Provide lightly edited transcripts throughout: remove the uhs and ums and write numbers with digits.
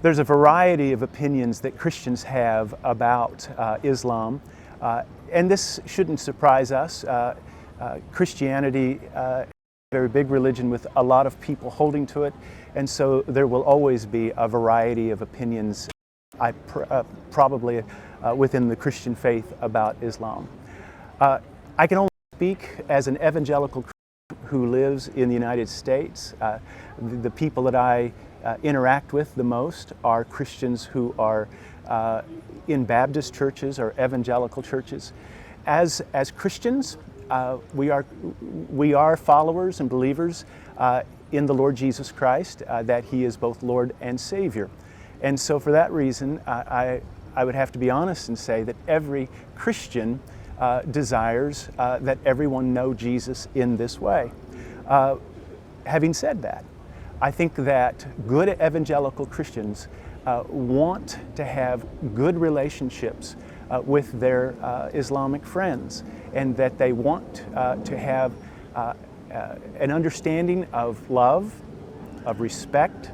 There's a variety of opinions that Christians have about Islam, and this shouldn't surprise us. Christianity is a very big religion with a lot of people holding to it, and so there will always be a variety of opinions, probably within the Christian faith about Islam. I can only speak as an evangelical Christian who lives in the United States. The people that I interact with the most are Christians who are in Baptist churches or evangelical churches. As Christians, we are followers and believers in the Lord Jesus Christ, that He is both Lord and Savior. And so for that reason, I would have to be honest and say that every Christian desires that everyone know Jesus in this way. Having said that, I think that good evangelical Christians want to have good relationships with their Islamic friends, and that they want to have an understanding of love, of respect,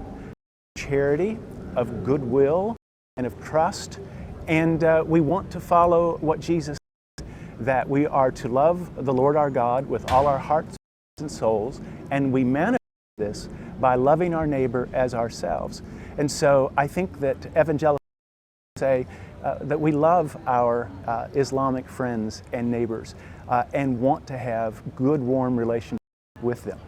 charity, of goodwill, and of trust. And we want to follow what Jesus said, that we are to love the Lord our God with all our hearts and souls, and we manifest this by loving our neighbor as ourselves. And so I think that evangelicals say that we love our Islamic friends and neighbors and want to have good, warm relationships with them.